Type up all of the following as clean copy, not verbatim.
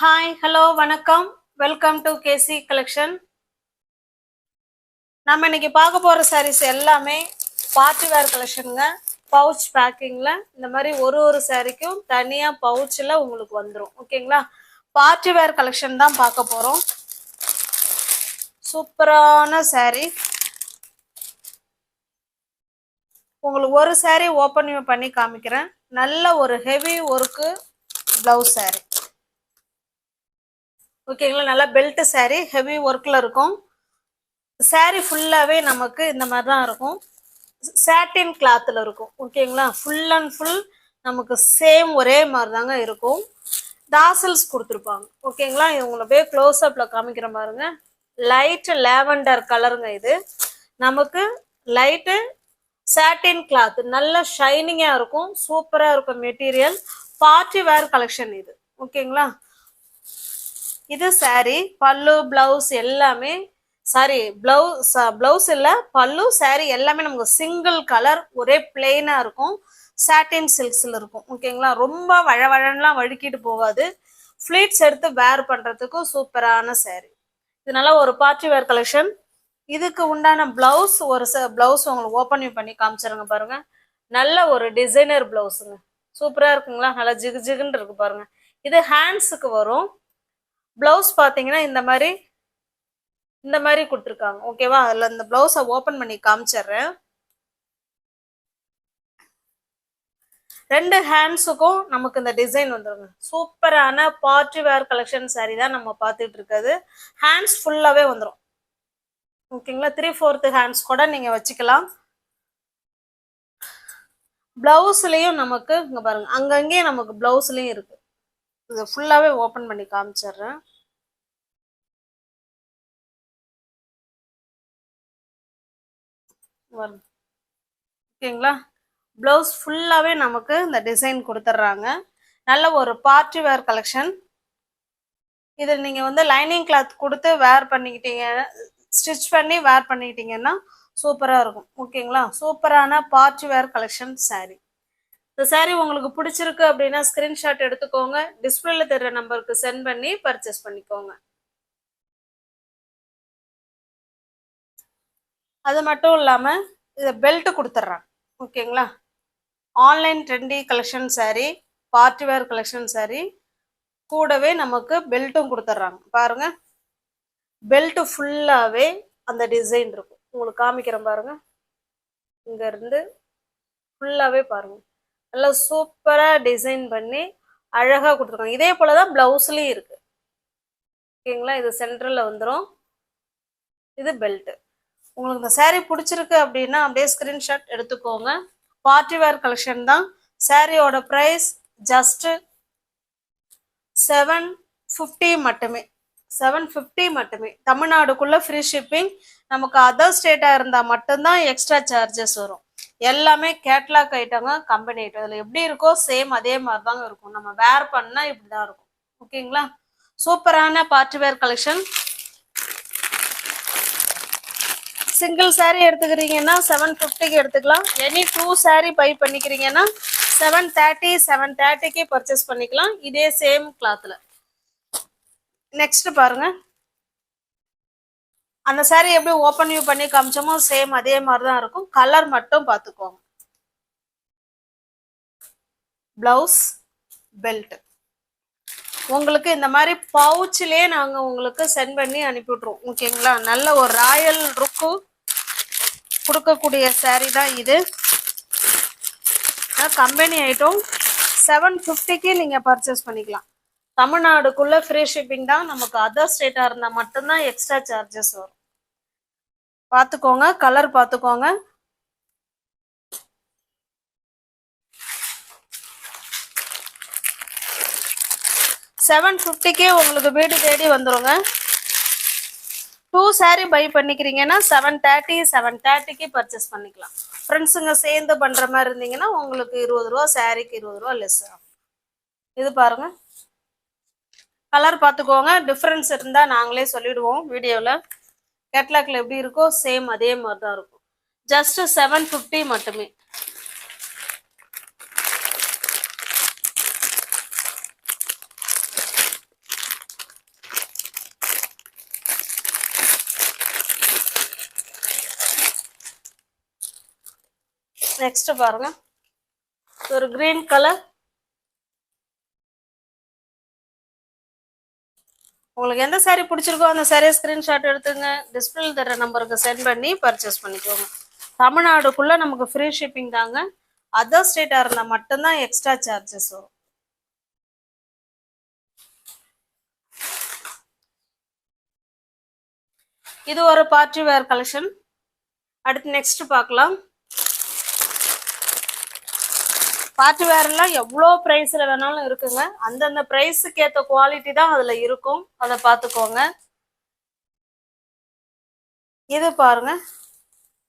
Hi hello வணக்கம். Welcome to KC collection. நம்ம இன்னைக்கு பார்க்க போகிற சாரீஸ் எல்லாமே பார்ட்டி வேர் கலெக்ஷனுங்க. பவுச் பேக்கிங்கில் இந்த மாதிரி ஒரு சாரீக்கும் தனியாக பவுச்சில் உங்களுக்கு வந்துடும். ஓகேங்களா? பார்ட்டி வேர் கலெக்ஷன் தான் பார்க்க போகிறோம். சூப்பரான சாரீ. உங்களுக்கு ஒரு சாரீ ஓப்பன் பண்ணி காமிக்கிறேன். நல்ல ஒரு ஹெவி ஒர்க்கு ப்ளவுஸ் சாரீ. ஓகேங்களா? நல்லா பெல்ட் சாரீ, ஹெவி ஒர்க்கில் இருக்கும். சாரீ ஃபுல்லாகவே நமக்கு இந்த மாதிரி தான் இருக்கும். சாட்டின் கிளாத்தில் இருக்கும். ஓகேங்களா? ஃபுல் அண்ட் ஃபுல் நமக்கு சேம் ஒரே மாதிரி தாங்க இருக்கும். டாசல்ஸ் கொடுத்துருப்பாங்க. ஓகேங்களா? இது உங்களை க்ளோஸ் அப்பில் காமிக்கிற பாருங்க. லைட்டு லேவண்டர் கலருங்க. இது நமக்கு லைட்டு சாட்டின் கிளாத், நல்ல ஷைனிங்காக இருக்கும். சூப்பராக இருக்கும் மெட்டீரியல். பார்ட்டி வேர் கலெக்ஷன் இது. ஓகேங்களா? இது சாரீ, பல்லு, பிளவுஸ் எல்லாமே சாரி பிளவுஸ் இல்லை, பல்லு, சாரீ எல்லாமே நமக்கு சிங்கிள் கலர் ஒரே பிளெயினாக இருக்கும். சாட்டின் சில்க்ஸில் இருக்கும். ஓகேங்களா? ரொம்ப வழவழன்லாம் வழுக்கிட்டு போகாது. ஃப்ளீட்ஸ் எடுத்து வேர் பண்ணுறதுக்கும் சூப்பரான சாரீ. இது நல்லா ஒரு பார்ட்டி வேர் கலெக்ஷன். இதுக்கு உண்டான பிளவுஸ் பிளவுஸ் உங்களுக்கு ஓப்பன் பண்ணி காமிச்சிருங்க பாருங்க. நல்ல ஒரு டிசைனர் பிளவுஸுங்க. சூப்பராக இருக்குங்களா? நல்லா ஜிகு ஜிகுன்னு இருக்கு பாருங்க. இது ஹேண்ட்ஸுக்கு வரும். பிளவுஸ் பார்த்தீங்கன்னா இந்த மாதிரி கொடுத்துருக்காங்க. ஓகேவா? அதில் இந்த பிளவுஸை ஓப்பன் பண்ணி காமிச்சிடுறேன். ரெண்டு ஹேண்ட்ஸுக்கும் நமக்கு இந்த டிசைன் வந்துருங்க. சூப்பரான பார்ட்டி வேர் கலெக்ஷன் சாரீ தான் நம்ம பார்த்துட்டு இருக்கிறது. ஹேண்ட்ஸ் ஃபுல்லாகவே வந்துடும். ஓகேங்களா? 3/4 ஹேண்ட்ஸ் கூட நீங்கள் வச்சுக்கலாம். பிளவுஸ்லேயும் நமக்கு இங்கே பாருங்க, அங்கங்கே நமக்கு பிளவுஸ்லேயும் இருக்கு. இது ஃபுல்லாகவே ஓப்பன் பண்ணி காமிச்சிடுறேன். ஓகேங்களா? பிளவுஸ் ஃபுல்லாகவே நமக்கு இந்த டிசைன் கொடுத்துட்றாங்க. நல்ல ஒரு பார்ட்டி வேர் கலெக்ஷன். இது நீங்கள் லைனிங் கிளாத் கொடுத்து வேர் பண்ணிக்கிட்டீங்க, ஸ்டிச் பண்ணி வேர் பண்ணிக்கிட்டீங்கன்னா சூப்பராக இருக்கும். ஓகேங்களா? சூப்பரான பார்ட்டி வேர் கலெக்ஷன் சாரீ. இந்த சாரீ உங்களுக்கு பிடிச்சிருக்கு அப்படின்னா ஸ்கிரீன்ஷாட் எடுத்துக்கோங்க. டிஸ்பிளேல தெரிகிற நம்பருக்கு சென்ட் பண்ணி பர்ச்சேஸ் பண்ணிக்கோங்க. அது மட்டும் இல்லாமல் இதை பெல்ட் கொடுத்துட்றாங்க. ஓகேங்களா? Online trendy collection sari, party wear collection sari, கூடவே நமக்கு பெல்ட்டும் கொடுத்துட்றாங்க. பாருங்க, பெல்ட் ஃபுல்லாகவே அந்த டிசைன் இருக்கும். உங்களுக்கு காமிக்கிறேன் பாருங்க. இங்கேருந்து ஃபுல்லாகவே பாருங்க, நல்லா சூப்பராக டிசைன் பண்ணி அழகாக கொடுத்துருக்காங்க. இதே போல தான் ப்ளவுஸ்லேயும் இருக்கு. ஓகேங்களா? இது சென்டரில் வந்துடும். இது பெல்ட்டு. உங்களுக்கு இந்த சாரீ பிடிச்சிருக்கு அப்படின்னா அப்படியே ஸ்கிரீன்ஷாட் எடுத்துக்கோங்க. பார்ட்டி வேர் கலெக்ஷன் தான். சாரியோட ப்ரைஸ் ஜஸ்ட்டு 750 மட்டுமே. 750 மட்டுமே. தமிழ்நாடுக்குள்ள ஃப்ரீ ஷிப்பிங். நமக்கு அதர் ஸ்டேட்டாக இருந்தால் மட்டும்தான் எக்ஸ்ட்ரா சார்ஜஸ் வரும். எல்லாமே கேட்லாக் ஐட்டங்க, கம்பெனி ஐட்டம். இதில் எப்படி இருக்கோ சேம் அதே மாதிரி தாங்க இருக்கும். நம்ம வேர் பண்ணால் இப்படி தான் இருக்கும். ஓகேங்களா? சூப்பரான party wear collection. Single sari எடுத்துக்கிறீங்கன்னா 750க்கு எடுத்துக்கலாம். எனி 2 சாரீ பை பண்ணிக்கிறீங்கன்னா 730க்கு பர்ச்சேஸ் பண்ணிக்கலாம். இதே சேம் கிளாத்தில். நெக்ஸ்ட் பாருங்க, அந்த சாரீ எப்படி ஓப்பன் வியூ பண்ணி காமிச்சோமோ சேம் அதே மாதிரி தான் இருக்கும். கலர் மட்டும் பார்த்துக்கோங்க. பிளவுஸ், பெல்ட் உங்களுக்கு இந்த மாதிரி பவுச்சிலே நாங்கள் உங்களுக்கு சென்ட் பண்ணி அனுப்பி விட்ருவோம். ஓகேங்களா? நல்ல ஒரு ராயல் லுக்கு கொடுக்கக்கூடிய சாரீ தான் இது. கம்பெனி ஐட்டம் 750க்கு நீங்கள் பர்ச்சேஸ் பண்ணிக்கலாம். தமிழ்நாடுக்குள்ள ஃப்ரீ ஷிப்பிங் தான். நமக்கு அதர் ஸ்டேட்டாக இருந்தால் மட்டும்தான் எக்ஸ்ட்ரா சார்ஜஸ் வரும். பார்த்துக்கோங்க, கலர் பார்த்துக்கோங்க. $750க்கே உங்களுக்கு வீடு தேடி வந்துருங்க. 2 சாரீ பை பண்ணிக்கிறீங்கன்னா 730க்கு பர்ச்சேஸ் பண்ணிக்கலாம். ஃப்ரெண்ட்ஸுங்க சேர்ந்து பண்ணுற மாதிரி இருந்தீங்கன்னா உங்களுக்கு 20 ரூபா, சாரீக்கு 20 ரூபா லெஸ் ஆகும். இது பாருங்க, கலர் பார்த்துக்கோங்க. டிஃப்ரென்ஸ் இருந்தால் நாங்களே சொல்லிடுவோம் வீடியோவில். கேட்லாக்ல எப்படி இருக்கோ சேம் அதே மாதிரி தான் இருக்கும். ஜஸ்ட் 750 மட்டுமே. நெக்ஸ்ட் பாருங்க, ஒரு கிரீன் கலர். உங்களுக்கு எந்த saree பிடிச்சிருக்கோ அந்த saree ஸ்கிரீன்ஷாட் எடுத்துங்க, டிஸ்பிளேல தர நம்பருக்கு சென்ட் பண்ணி பர்ச்சேஸ் பண்ணிக்கோங்க. தமிழ்நாடுக்குள்ள நமக்கு ஃப்ரீ ஷிப்பிங் தாங்க. அதர் ஸ்டேட்டா இருந்தா மட்டும்தான் எக்ஸ்ட்ரா சார்ஜஸ் வரும். இது ஒரு பார்ட்டி வேர் கலெக்ஷன். அடுத்து நெக்ஸ்ட் பார்க்கலாம். பார்ட்டி வேர்லாம் எவ்வளோ ப்ரைஸில் வேணாலும் இருக்குங்க. அந்தந்த ப்ரைஸுக்கு ஏற்ற குவாலிட்டி தான் அதில் இருக்கும், அதை பார்த்துக்கோங்க. இது பாருங்க,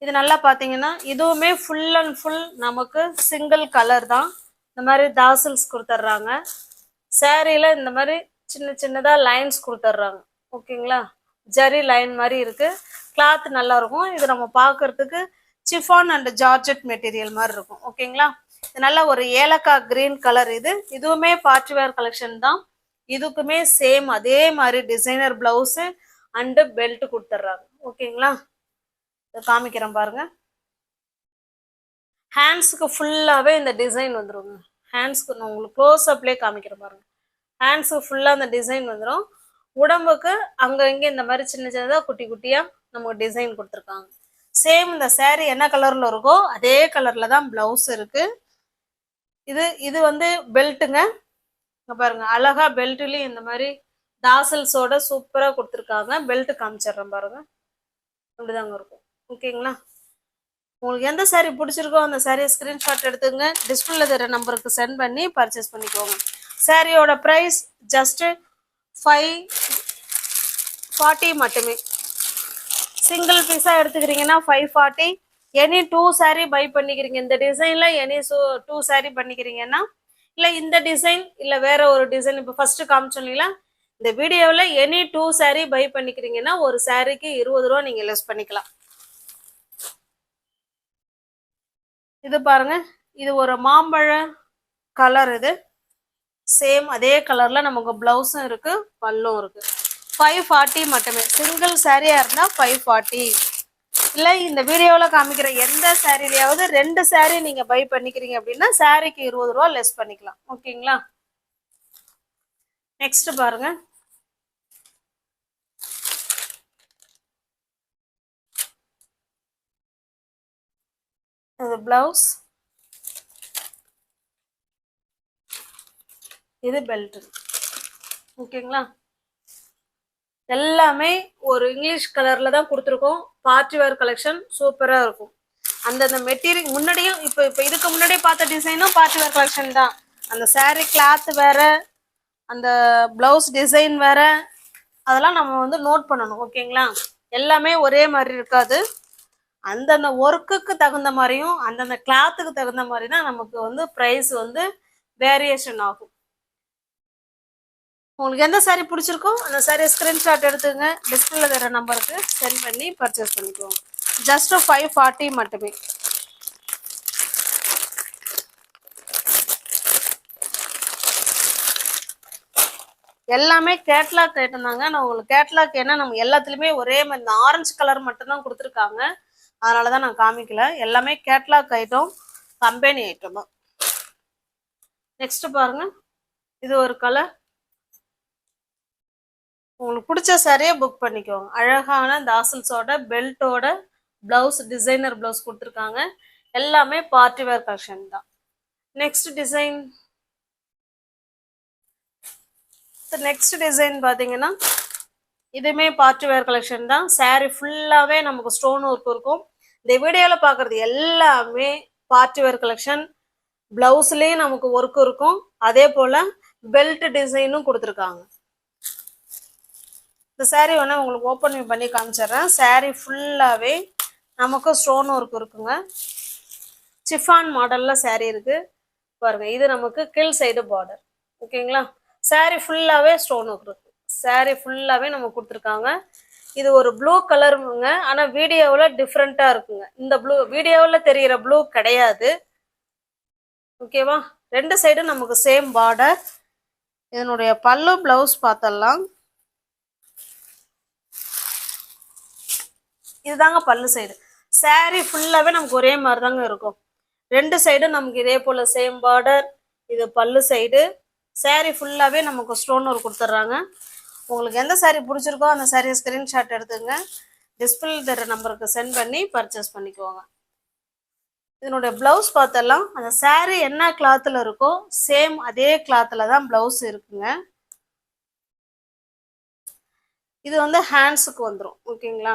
இது நல்லா பார்த்தீங்கன்னா இதுவுமே ஃபுல் அண்ட் ஃபுல் நமக்கு சிங்கிள் கலர் தான். இந்த மாதிரி தாசல்ஸ் கொடுத்துட்றாங்க. சேரீல இந்த மாதிரி சின்ன சின்னதாக லைன்ஸ் கொடுத்துட்றாங்க. ஓகேங்களா, ஜரி லைன் மாதிரி இருக்கு. கிளாத் நல்லா இருக்கும். இது நம்ம பார்க்கறதுக்கு சிஃபான் அண்ட் ஜார்ஜெட் மெட்டீரியல் மாதிரி இருக்கும். ஓகேங்களா, இது நல்ல ஒரு ஏலக்காய் கிரீன் கலர். இதுவுமே பார்ட்டி வேர் கலெக்ஷன் தான். இதுக்குமே சேம் அதே மாதிரி டிசைனர் பிளவுஸ் அண்ட் பெல்ட் கொடுத்துட்றாங்க. ஓகேங்களா, இதை காமிக்கிறேன் பாருங்க. ஹேண்ட்ஸுக்கு ஃபுல்லாகவே இந்த டிசைன் வந்துருங்க. ஹேண்ட்ஸ்க்கு நான் உங்களுக்கு க்ளோஸ் அப்லேயே காமிக்கிறேன் பாருங்க. ஹேண்ட்ஸுக்கு ஃபுல்லாக அந்த டிசைன் வந்துடும். உடம்புக்கு அங்கே இங்கே இந்த மாதிரி சின்ன சின்னதாக குட்டி குட்டியாக நமக்கு டிசைன் கொடுத்துருக்காங்க. சேம் இந்த சேரீ என்ன கலரில் இருக்கோ அதே கலரில் தான் ப்ளவுஸ் இருக்கு. இது வந்து பெல்ட்டுங்க. இங்கே பாருங்க, அழகா பெல்ட்லேயும் இந்த மாதிரி தாசல்ஸோட சூப்பராக கொடுத்துருக்காங்க. பெல்ட் காமிச்சிடுறேன் பாருங்க, இப்படிதாங்க இருக்கும். ஓகேங்களா, உங்களுக்கு எந்த சாரீ பிடிச்சிருக்கோ அந்த சாரியை ஸ்கிரீன்ஷாட் எடுத்துங்க, டிஸ்பிளேல தர நம்பருக்கு சென்ட் பண்ணி பர்ச்சேஸ் பண்ணிக்கோங்க. சாரியோட ப்ரைஸ் ஜஸ்ட் 540 மட்டுமே. சிங்கிள் பீஸாக எடுத்துக்கிறீங்கன்னா 540. எனி 2 saree பை பண்ணிக்கிறீங்க இந்த டிசைனில், எனி 2 saree பண்ணிக்கிறீங்கன்னா, இல்லை இந்த டிசைன் இல்லை வேற ஒரு டிசைன் இப்போ ஃபர்ஸ்ட் காமிச்சோன்னீங்களா இந்த வீடியோவில், எனி 2 saree பை பண்ணிக்கிறீங்கன்னா ஒரு சாரீக்கு 20 ரூபா நீங்கள் லெஸ் பண்ணிக்கலாம். இது பாருங்க, இது ஒரு மாம்பழ கலர். இது சேம் அதே கலர்ல நமக்கு பிளவுஸும் இருக்கு, பல்லும் இருக்கு. 540 மட்டுமே. சிங்கிள் சாரியா இருந்தா 540. இல்லை இந்த வீடியோவில் காமிக்கிற எந்த சாரிலையாவது 2 saree நீங்க பை பண்ணிக்கிறீங்க அப்படின்னா சாரிக்கு 20 ரூபா லெஸ் பண்ணிக்கலாம். ஓகேங்களா, நெக்ஸ்ட் பாருங்க. இது பிளவுஸ், இது பெல்ட். ஓகேங்களா, எல்லாமே ஒரு இங்கிலீஷ் கலர்ல தான் கொடுத்துருக்கோம். பார்ட்டி வேர் கலெக்ஷன் சூப்பரா இருக்கும். அந்தந்த மெட்டீரியல் முன்னாடியும் இப்போ இதுக்கு முன்னாடியே பார்த்த டிசைனும் பார்ட்டி வேர் கலெக்ஷன் தான். அந்த saree கிளாத் வேற, அந்த பிளவுஸ் டிசைன் வேற, அதெல்லாம் நம்ம வந்து நோட் பண்ணணும். ஓகேங்களா, எல்லாமே ஒரே மாதிரி இருக்காது. அந்தந்த ஒர்க்குக்கு தகுந்த மாதிரியும் அந்தந்த கிளாத்துக்கு தகுந்த மாதிரி தான் நமக்கு வந்து ப்ரைஸ் வந்து வேரியேஷன் ஆகும். உங்களுக்கு எந்த சாரீ பிடிச்சிருக்கோ அந்த சாரியை ஸ்கிரீன்ஷாட் எடுத்துங்க, டிஸ்பிளேல தர நம்பருக்கு சென்ட் பண்ணி பர்ச்சேஸ் பண்ணிக்குவோம். ஜஸ்ட் 540 மட்டுமே. எல்லாமே கேட்லாக் ஐட்டம் தாங்க. நான் உங்களுக்கு கேட்லாக் ஏன்னா நம்ம எல்லாத்துலேயுமே ஒரே மாதிரி இந்த ஆரஞ்சு கலர் மட்டும்தான் கொடுத்துருக்காங்க, அதனால தான் நான் காமிக்கல. எல்லாமே கேட்லாக் ஐட்டம், கம்பெனி ஐட்டம் தான். நெக்ஸ்ட் பாருங்க, இது ஒரு கலர். உங்களுக்கு பிடிச்ச சாரியை புக் பண்ணிக்கோங்க. அழகான தாசல்ஸோட பெல்ட்டோட பிளவுஸ், டிசைனர் பிளவுஸ் கொடுத்துருக்காங்க. எல்லாமே பார்ட்டி வேர் கலெக்ஷன் தான். நெக்ஸ்ட் டிசைன் பார்த்தீங்கன்னா இதுவுமே பார்ட்டி வேர் கலெக்ஷன் தான். சாரீ ஃபுல்லாகவே நமக்கு ஸ்டோன் ஒர்க் இருக்கும். இந்த வீடியோவில் பார்க்குறது எல்லாமே பார்ட்டி வேர் கலெக்ஷன். பிளவுஸ்லேயும் நமக்கு ஒர்க் இருக்கும், அதே போல் பெல்ட் டிசைனும் கொடுத்துருக்காங்க. இந்த சாரீ வேணா உங்களுக்கு ஓப்பன் பண்ணி காமிச்சிடுறேன். சாரீ ஃபுல்லாகவே நமக்கு ஸ்டோன் ஒர்க் இருக்குங்க. சிஃபான் மாடலில் சாரீ இருக்கு பாருங்க. இது நமக்கு கீழ் சைடு பார்டர். ஓகேங்களா, சாரீ ஃபுல்லாகவே ஸ்டோன் ஒர்க் இருக்கு. சாரீ ஃபுல்லாகவே நம்ம கொடுத்துருக்காங்க. இது ஒரு ப்ளூ கலருங்க, ஆனால் வீடியோவில் டிஃப்ரெண்ட்டாக இருக்குங்க. இந்த ப்ளூ வீடியோவில் தெரிகிற ப்ளூ கிடையாது. ஓகேவா, 2 சைடும் நமக்கு சேம் பார்டர். இதனுடைய பல்லு பிளவுஸ் பார்த்தலாம். இதுதாங்க பல்லு சைடு. சாரீ ஃபுல்லாகவே நமக்கு ஒரே மாதிரி தாங்க இருக்கும். ரெண்டு சைடும் நமக்கு இதே போல் சேம் பார்டர். இது பல்லு சைடு. saree ஃபுல்லாகவே நமக்கு ஸ்டோன் ஒர்க் கொடுத்துட்றாங்க. உங்களுக்கு எந்த saree பிடிச்சிருக்கோ அந்த சாரியை ஸ்க்ரீன்ஷாட் எடுத்துங்க. டிஸ்பிளே தர நம்பருக்கு சென்ட் பண்ணி பர்ச்சேஸ் பண்ணிக்குவாங்க. இதனுடைய ப்ளவுஸ் பார்த்தலாம். அந்த saree என்ன கிளாத்தில் இருக்கோ சேம் அதே கிளாத்தில் தான் ப்ளவுஸ் இருக்குங்க. இது வந்து ஹேண்ட்ஸுக்கு வந்துடும். ஓகேங்களா,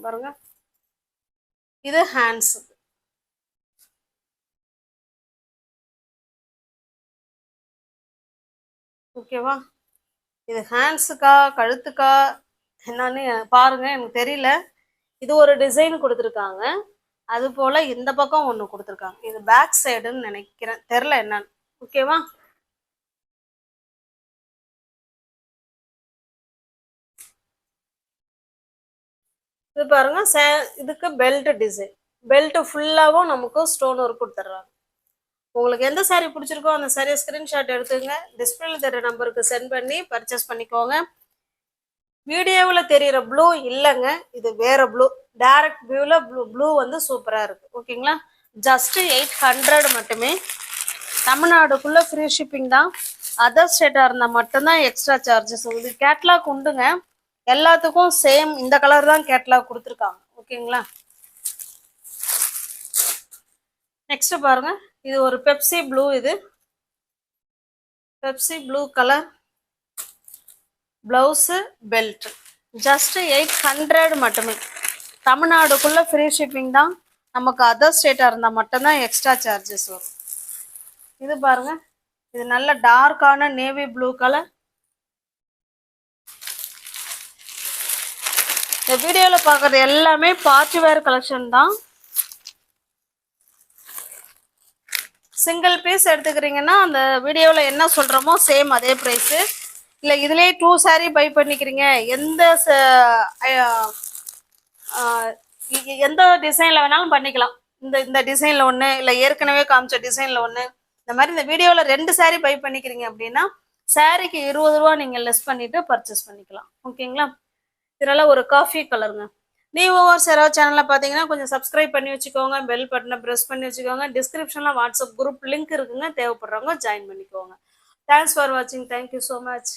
பாருங்க, இது ஹேண்ட்ஸுக்கு. ஓகேவா, இது ஹேண்ட்ஸுக்கா கழுத்துக்கா என்னன்னு பாருங்க, எனக்கு தெரியல. இது ஒரு டிசைன் கொடுத்துருக்காங்க. அது போல இந்த பக்கம் ஒன்று கொடுத்துருக்காங்க. இது பேக் சைடுன்னு நினைக்கிறேன், தெரில என்னன்னு. ஓகேவா, இது பாருங்க. இதுக்கு பெல்ட் டிசைன். பெல்ட் ஃபுல்லாகவும் நமக்கு ஸ்டோன் ஒர்க் கொடுத்துட்றாங்க. உங்களுக்கு எந்த saree பிடிச்சிருக்கோ அந்த சாரியை ஸ்க்ரீன்ஷாட் எடுத்துங்க. டிஸ்பிளேல தெரிய நம்பருக்கு சென்ட் பண்ணி பர்ச்சேஸ் பண்ணிக்கோங்க. வீடியோவில் தெரிகிற ப்ளூ இல்லைங்க, இது வேற ப்ளூ. டைரக்ட் வியூவில் ப்ளூ வந்து சூப்பராக இருக்குது. ஓகேங்களா, ஜஸ்ட்டு 800 மட்டுமே. தமிழ்நாடுக்குள்ளே ஃப்ரீ ஷிப்பிங் தான். அதர் ஸ்டேட்டாக இருந்தால் மட்டும்தான் எக்ஸ்ட்ரா சார்ஜஸ். இது கேட்லாக் உண்டுங்க, எல்லாத்துக்கும் சேம் இந்த கலர் தான் கேட்லாக் கொடுத்துருக்காங்க. ஓகேங்களா, நெக்ஸ்ட் பாருங்க. இது ஒரு பெப்சி ப்ளூ. இது Pepsi blue colour. Blouse belt just 800 மட்டுமே. தமிழ்நாடுக்குள்ளே ஃப்ரீ ஷிப்பிங் தான். நமக்கு அதர் ஸ்டேட்டாக இருந்தால் மட்டும்தான் எக்ஸ்ட்ரா சார்ஜஸ் வரும். இது பாருங்க, இது நல்ல டார்க்கான நேவி ப்ளூ கலர். இந்த வீடியோவில் பார்க்குறது எல்லாமே பார்ட்டி வேர் கலெக்ஷன் தான். சிங்கிள் பீஸ் எடுத்துக்கிறீங்கன்னா அந்த வீடியோவில் என்ன சொல்கிறோமோ சேம் அதே ப்ரைஸு. இல்லை இதுலேயே 2 saree பை பண்ணிக்கிறீங்க, எந்த டிசைனில் வேணாலும் பண்ணிக்கலாம். இந்த டிசைனில் ஒன்று, இல்லை ஏற்கனவே காமிச்ச டிசைனில் ஒன்று, இந்த மாதிரி இந்த வீடியோவில் 2 saree பை பண்ணிக்கிறீங்க அப்படின்னா சாரிக்கு 20 ரூபா நீங்கள் லெஸ் பண்ணிவிட்டு பர்ச்சேஸ் பண்ணிக்கலாம். ஓகேங்களா, இதனால் ஒரு காஃபி கலருங்க. நீவோவர் சேராவ் சேனலில் பார்த்தீங்கன்னா கொஞ்சம் சப்ஸ்கிரைப் பண்ணி வச்சுக்கோங்க. பெல் பட்டனை ப்ரெஸ் பண்ணி வச்சுக்கோங்க. டிஸ்கிரிப்ஷனில் வாட்ஸ்அப் குரூப் லிங்க் இருக்குங்க, தேவைப்படுறவங்க ஜாயின் பண்ணிக்கோங்க. தேங்க்ஸ் ஃபார் வாட்சிங். Thank you so much.